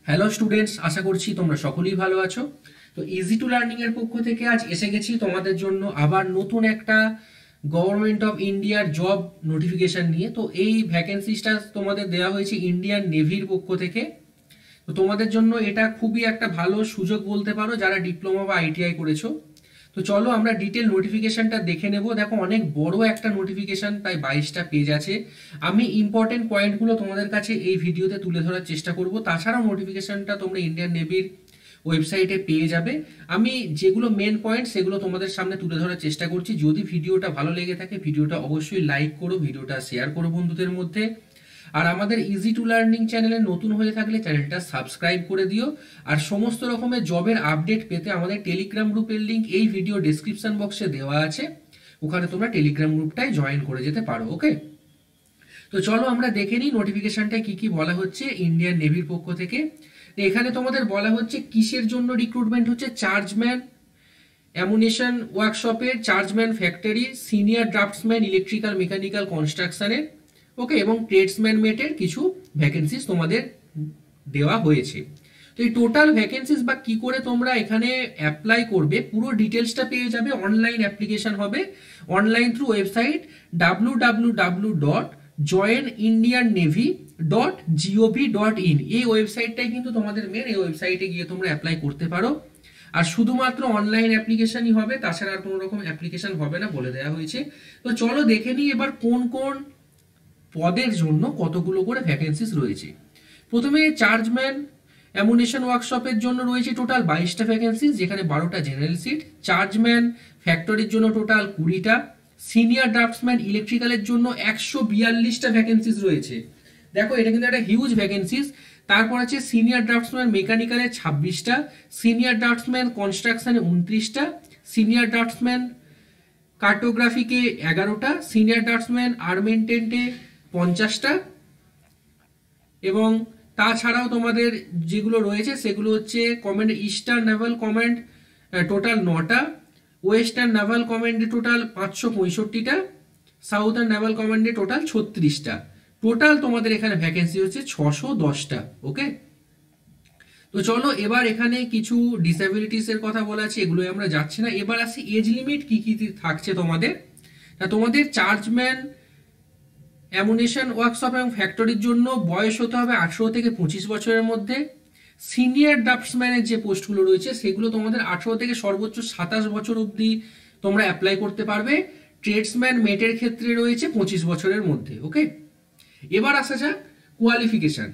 Hello students, আশা করছি তোমরা সকলেই ভালো আছো। তো ইজি টু লার্নিং এর পক্ষ থেকে আজ এসে গেছি তোমাদের জন্য আবার নতুন একটা গভর্নমেন্ট অফ ইন্ডিয়ার জব নোটিফিকেশন নিয়ে। তো এই ভ্যাকেন্সিটা তোমাদের দেওয়া হয়েছে ইন্ডিয়ান নেভির পক্ষ থেকে। তো তোমাদের জন্য এটা খুবই একটা ভালো সুযোগ বলতে পারো যারা ডিপ্লোমা বা আইটিআই করেছো। তো চলো আমরা ডিটেল নোটিফিকেশনটা দেখে নেব। দেখো অনেক বড় একটা নোটিফিকেশন, প্রায় 22টা পেজ আছে। আমি ইম্পর্টেন্ট পয়েন্টগুলো তোমাদের কাছে এই ভিডিওতে তুলে ধরার চেষ্টা করব। তাছাড়াও নোটিফিকেশনটা তোমরা ইন্ডিয়ান নেভির ওয়েবসাইটে পেয়ে যাবে। আমি যেগুলো মেন পয়েন্ট সেগুলো তোমাদের সামনে তুলে ধরার চেষ্টা করছি। যদি ভিডিওটা ভালো লেগে থাকে ভিডিওটা অবশ্যই লাইক করো, ভিডিওটা শেয়ার করো বন্ধুদের মধ্যে। আর আমাদের ইজি টু লার্নিং চ্যানেলে নতুন হয়ে থাকলে চ্যানেলটা সাবস্ক্রাইব করে দিও। আর সমস্ত রকমের জবের আপডেট পেতে আমাদের টেলিগ্রাম গ্রুপের লিংক এই ভিডিও ডেসক্রিপশন বক্সে দেওয়া আছে, ওখানে তোমরা টেলিগ্রাম গ্রুপটায় জয়েন করে যেতে পারো। ওকে, তো চলো আমরা দেখে নিই নোটিফিকেশনটায় কি কি বলা হচ্ছে ইন্ডিয়ান নেভির পক্ষ থেকে। এখানে তোমাদের বলা হচ্ছে কিসের জন্য রিক্রুটমেন্ট হচ্ছে। চার্জম্যান অ্যামুনেশন ওয়ার্কশপের, chargeman factory, senior draftsman electrical mechanical কনস্ট্রাকশনের, ওকে, এবং ট্রেডসম্যান মেটের কিছু ভ্যাকেন্সিস তোমাদের দেওয়া হয়েছে। তো এই টোটাল ভ্যাকেন্সিস বা কি করে তোমরা এখানে অ্যাপ্লাই করবে পুরো ডিটেলসটা পেয়ে যাবে। অনলাইন অ্যাপ্লিকেশন হবে, অনলাইন থ্রু ওয়েবসাইট www.joinindiannavy.gov.in। এই ওয়েবসাইটটাই কিন্তু তোমাদের মেন, এই ওয়েবসাইটে গিয়ে তোমরা অ্যাপ্লাই করতে পারো। আর শুধুমাত্র অনলাইন অ্যাপ্লিকেশনই হবে, তাছাড়া আর কোনো রকম অ্যাপ্লিকেশন হবে না বলে দেওয়া হয়েছে। তো চলো দেখে নিই এবার কোন কোন পদের জন্য কতগুলো করে ভ্যাকেন্সিস রয়েছে। প্রথমে চার্জম্যান অ্যামুনেশন ওয়ার্কশপের জন্য রয়েছে টোটাল 22টা ভ্যাকেন্সিস, যেখানে 12টা জেনারেল সিট। চার্জম্যান ফ্যাক্টরির জন্য টোটাল 20টা। সিনিয়র ড্রাফটসম্যান ইলেকট্রিক্যালের জন্য 142টা ভ্যাকেন্সিস রয়েছে। দেখো এটা কিন্তু একটা হিউজ ভ্যাকেন্সিস। তারপর আছে সিনিয়র ড্রাফটসম্যান মেকানিক্যালে 26টা, সিনিয়র ড্রাফটসম্যান কনস্ট্রাকশনে 29টা, সিনিয়র ড্রাফটসম্যান কার্টোগ্রাফিকে 11টা, সিনিয়র ড্রাফটসম্যান আর্মেন্টেন্টে 50টা, এবং তাছাড়াও তোমাদের যেগুলো রয়েছে সেগুলো হচ্ছে command eastern naval command total 9টা, ওয়েস্টার্ন নেভাল কমান্ডে টোটাল 565টা, সাউথার্ন নেভাল কমান্ডে টোটাল 36টা। টোটাল তোমাদের এখানে ভ্যাকেন্সি হচ্ছে 610টা। ওকে, তো চলো এবার এখানে কিছু ডিসএবিলিটিস এর কথা বলা আছে, এগুলো আমরা যাচ্ছি না। এবার আসি এজ লিমিট কি কি থাকছে তোমাদের। তোমাদের চার্জম্যান অ্যামুনেশন ওয়ার্কশপ এবং ফ্যাক্টরির জন্য বয়স হতে হবে 18 থেকে 25 বছরের মধ্যে। সিনিয়র ড্রাফটসম্যানের যে পোস্টগুলো রয়েছে সেগুলো তোমাদের 18 থেকে সর্বোচ্চ 27 বছর অবধি তোমরা অ্যাপ্লাই করতে পারবে। ট্রেডসম্যান মেটের ক্ষেত্রে রয়েছে 25 বছরের মধ্যে। ওকে, এবার আসা যাক কোয়ালিফিকেশন।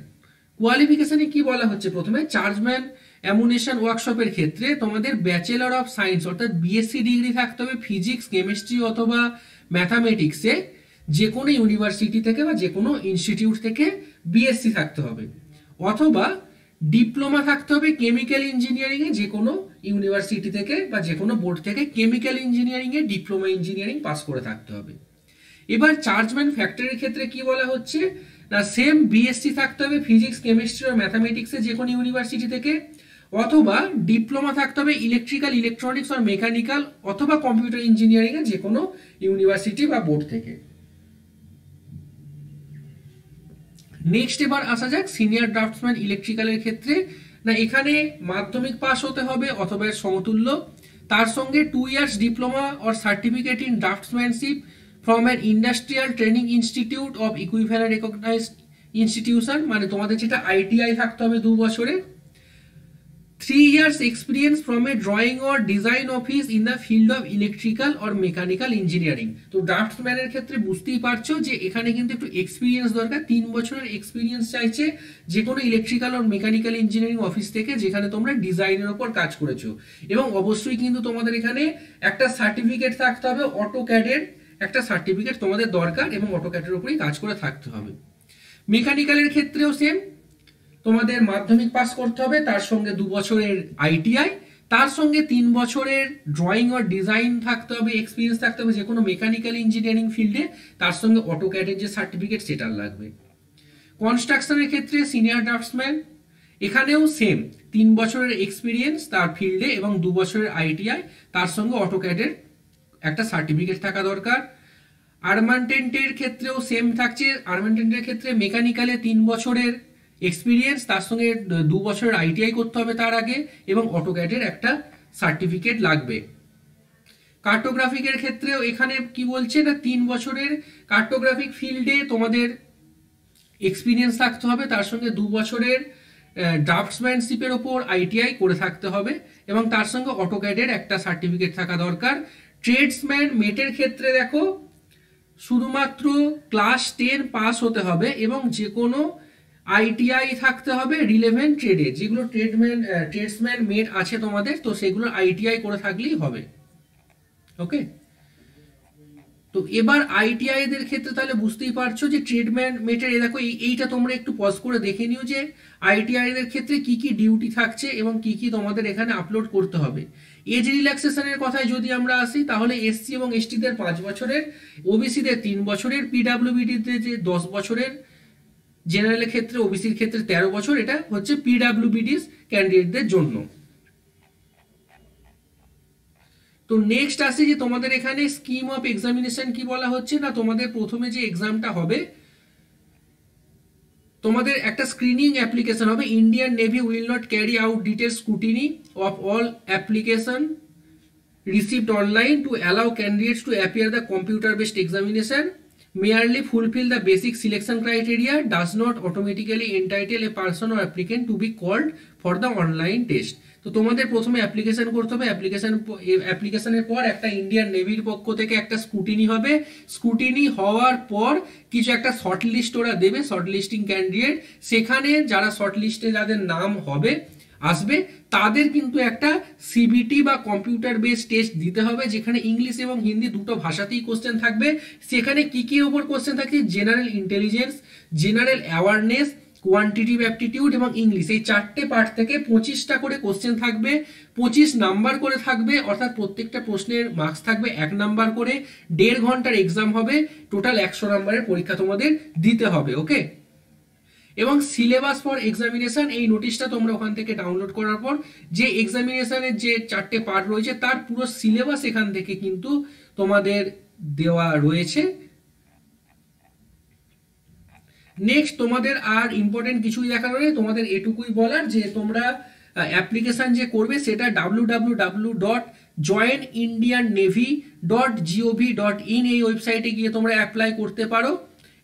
কোয়ালিফিকেশনে কি বলা হচ্ছে, প্রথমে চার্জম্যান অ্যামুনেশন ওয়ার্কশপের ক্ষেত্রে তোমাদের ব্যাচেলর অফ সায়েন্স অর্থাৎ বিএসসি ডিগ্রি থাকতে হবে ফিজিক্স, কেমিস্ট্রি অথবা ম্যাথামেটিক্সে যে কোনো ইউনিভার্সিটি থেকে বা যে কোনো ইনস্টিটিউট থেকে বিএসসি থাকতে হবে, অথবা ডিপ্লোমা থাকতে হবে কেমিক্যাল ইঞ্জিনিয়ারিং এ যে কোনো ইউনিভার্সিটি থেকে বা যে কোনো বোর্ড থেকে কেমিক্যাল ইঞ্জিনিয়ারিং এ ডিপ্লোমা ইঞ্জিনিয়ারিং পাস করে থাকতে হবে। এবার চার্জম্যান ফ্যাক্টরির ক্ষেত্রে কি বলা হচ্ছে না, সেম বিএসসি থাকতে হবে ফিজিক্স, কেমিস্ট্রি আর ম্যাথামেটিক্সে যে কোনো ইউনিভার্সিটি থেকে, অথবা ডিপ্লোমা থাকতে হবে ইলেকট্রিক্যাল, ইলেকট্রনিক্স আর মেকানিক্যাল অথবা কম্পিউটার ইঞ্জিনিয়ারিং এ যে কোনো ইউনিভার্সিটি বা বোর্ড থেকে। নেক্সট এবার আসা যাক সিনিয়র ড্রাফটসম্যান ইলেকট্রিক্যালের ক্ষেত্রে। না এখানে মাধ্যমিক পাস হতে হবে অথবা এর সমতুল্য, তার সঙ্গে 2 years diploma or certificate in draftsmanship from an industrial training institute of equivalent recognised institution, মানে তোমাদের যেটা আইটিআই থাকতে হবে 2 বছরে। 3 years experience from a drawing or design office in the field of electrical or mechanical engineering। তো ড্রাফটসম্যানের ক্ষেত্রে বুঝতেই পারছো যে এখানে কিন্তু একটু এক্সপিরিয়েন্স দরকার, 3 বছরের এক্সপিরিয়েন্স চাইছে যে কোনো ইলেকট্রিক্যাল আর মেকানিক্যাল ইঞ্জিনিয়ারিং অফিস থেকে যেখানে তোমরা ডিজাইনের ওপর কাজ করেছো। এবং অবশ্যই কিন্তু তোমাদের এখানে একটা সার্টিফিকেট থাকতে হবে, অটোক্যাডের একটা সার্টিফিকেট তোমাদের দরকার এবং অটোক্যাডের উপরেই কাজ করে থাকতে হবে। মেকানিক্যালের ক্ষেত্রেও সেম, তোমাদের মাধ্যমিক পাস করতে হবে, তার সঙ্গে 2 বছরের আইটিআই, তার সঙ্গে 3 বছরের ড্রয়িং আর ডিজাইন থাকতে হবে, এক্সপিরিয়েন্স থাকতে হবে যে কোনো মেকানিক্যাল ইঞ্জিনিয়ারিং ফিল্ডে, তার সঙ্গে অটোক্যাডের যে সার্টিফিকেট সেটার লাগবে। কনস্ট্রাকশনের ক্ষেত্রে সিনিয়র ড্রাফটসম্যান এখানেও সেম, 3 বছরের এক্সপিরিয়েন্স তার ফিল্ডে এবং 2 বছরের আইটিআই, তার সঙ্গে অটোক্যাডের একটা সার্টিফিকেট থাকা দরকার। আর্মান্টেন্টের ক্ষেত্রেও সেম থাকছে, আর্মান্টেন্টের ক্ষেত্রে মেকানিক্যালে 3 বছরের এক্সপিরিয়েন্স, তার সঙ্গে 2 বছরের আইটিআই করতে হবে তার আগে, এবং অটোক্যাডের একটা সার্টিফিকেট লাগবে। কার্টোগ্রাফিকের ক্ষেত্রেও এখানে কি বলছে না, 3 বছরের কার্টোগ্রাফিক ফিল্ডে তোমাদের এক্সপিরিয়েন্স থাকতে হবে, তার সঙ্গে 2 বছরের ড্রাফটসম্যানশিপের ওপর আইটিআই করে থাকতে হবে, এবং তার সঙ্গে অটোক্যাডের একটা সার্টিফিকেট থাকা দরকার। ট্রেডসম্যান মেটের ক্ষেত্রে দেখো শুধুমাত্র ক্লাস 10 পাস হতে হবে, এবং যে কোনো আইটিআই থাকতে হবে রিলেভেন্ট ট্রেডে, যেগুলো ট্রেডসম্যান মেট আছে তোমাদের, তো সেগুলো আইটিআই করে থাকলেই হবে। ওকে, তো এবার আইটিআই দের ক্ষেত্রে তাহলে বুঝতেই পারছো যে ট্রেডম্যান মেটের দেখো এইটা তোমরা একটু পজ করে দেখে নিও যে আইটিআই দের ক্ষেত্রে কি কি ডিউটি থাকছে এবং কি কি তোমাদের এখানে আপলোড করতে হবে। এজ রিল্যাক্সেশনের কথায় যদি আমরা আসি, তাহলে এসসি এবং এসটি দের 5 বছরের, ওবিসি দের 3 বছরের, পিডাব্লিউবিডি তে যে 10 বছরের, জেনারেলের ক্ষেত্রে ওবিসির ক্ষেত্রে 13 বছর, এটা হচ্ছে পিডাব্লিউবিডি ক্যান্ডিডেটদের জন্য। তো নেক্সট আসে যে তোমাদের এখানে স্কিম অফ এক্সামিনেশন কি বলা হচ্ছে না, তোমাদের প্রথমে যে এক্সামটা হবে, তোমাদের একটা স্ক্রিনিং অ্যাপ্লিকেশন হবে। Indian navy will not carry out detail scrutiny of all application received online to allow candidates to appear the computer based examination merely fulfill the basic selection criteria does not automatically entitle a person or applicant to be called for the online test। তো তোমাদের প্রথমে application করতে হবে, অ্যাপ্লিকেশনের পর একটা Indian নেভির পক্ষ থেকে একটা স্ক্রুটিনি হবে, স্ক্রুটিনি হওয়ার পর কিছু একটা শর্ট লিস্ট ওরা দেবে, শর্ট লিস্টিং ক্যান্ডিডেট, সেখানে যারা শর্ট লিস্টে যাদের নাম হবে আসবে তাদের কিন্তু একটা সিবিটি বা কম্পিউটার বেস টেস্ট দিতে হবে, যেখানে ইংলিশ এবং হিন্দি দুটো ভাষাতেই কোশ্চেন থাকবে। সেখানে কি কি ওপর কোশ্চেন থাকছে, general intelligence, general awareness, quantitative aptitude এবং ইংলিশ, এই 4টে পার্ট থেকে 25টা করে কোশ্চেন থাকবে, 25 নাম্বার করে থাকবে, অর্থাৎ প্রত্যেকটা প্রশ্নের মার্কস থাকবে 1 নাম্বার করে, 1.5 ঘন্টার এক্সাম হবে, টোটাল 100 নাম্বারের পরীক্ষা তোমাদের দিতে হবে। ওকে, এবং সিলেবাস ফর এক্সামিনেশন, এই নোটিশটা তোমরা ওখান থেকে ডাউনলোড করার পর যে এক্সামিনেশনের যে 4টে পার্ট রয়েছে তার পুরো সিলেবাস এখান থেকে কিন্তু তোমাদের দেওয়া রয়েছে। নেক্সট তোমাদের আর ইম্পর্টেন্ট কিছুই দেখার নেই, তোমাদের এটুকুই বলার যে তোমরা অ্যাপ্লিকেশন যে করবে সেটা www.joinindiannavy.gov.in এই ওয়েবসাইটে গিয়ে তোমরা অ্যাপ্লাই করতে পারো,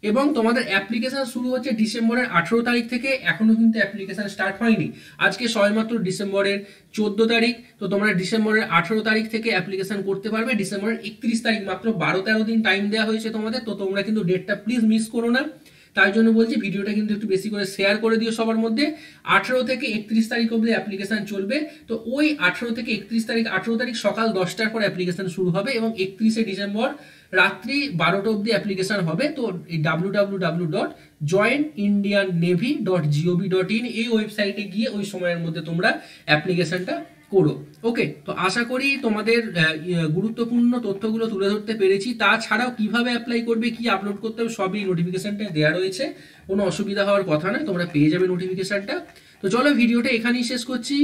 এবং তোমাদের অ্যাপ্লিকেশন শুরু হচ্ছে ডিসেম্বরের 18 তারিখ থেকে, এখনো কিন্তু অ্যাপ্লিকেশন স্টার্ট হয়নি, আজকে সবেমাত্র ডিসেম্বরের 14 তারিখ, তো তোমরা ডিসেম্বরের 18 তারিখ থেকে অ্যাপ্লিকেশন করতে পারবে। ডিসেম্বরের 31 তারিখ, মাত্র 12-13 দিন টাইম দেওয়া হয়েছে তোমাদের, তো তোমরা কিন্তু ডেটটা প্লিজ মিস করো না। তাই জন্য বলছি ভিডিওটা কিন্তু একটু বেশি করে শেয়ার করে দিও সবার মধ্যে। 18 থেকে 31 তারিখ অবধি অ্যাপ্লিকেশন চলবে, তো ওই 18 থেকে 31 তারিখ, 18 তারিখ সকাল 10টার পর অ্যাপ্লিকেশন শুরু হবে, এবং 31শে ডিসেম্বর রাত্রি 12টা অবধি অ্যাপ্লিকেশন হবে। তো এই www.joinindiannavy.gov.in এই ওয়েবসাইটে গিয়ে ওই সময়ের মধ্যে তোমরা অ্যাপ্লিকেশনটা করো। ওকে, তো আশা করি তোমাদের গুরুত্বপূর্ণ তথ্যগুলো তুলে ধরতে পেরেছি। তাছাড়াও কিভাবে অ্যাপ্লাই করবে, কি আপলোড করতে হবে, সবই নোটিফিকেশনটা দেওয়া রয়েছে, কোনো অসুবিধা হওয়ার কথা নয়, তোমরা পেয়ে যাবে নোটিফিকেশনটা। তো চলো ভিডিওটা এখানেই শেষ করছি,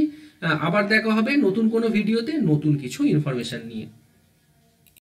আবার দেখা হবে নতুন কোনো ভিডিওতে নতুন কিছু ইনফরমেশন নিয়ে।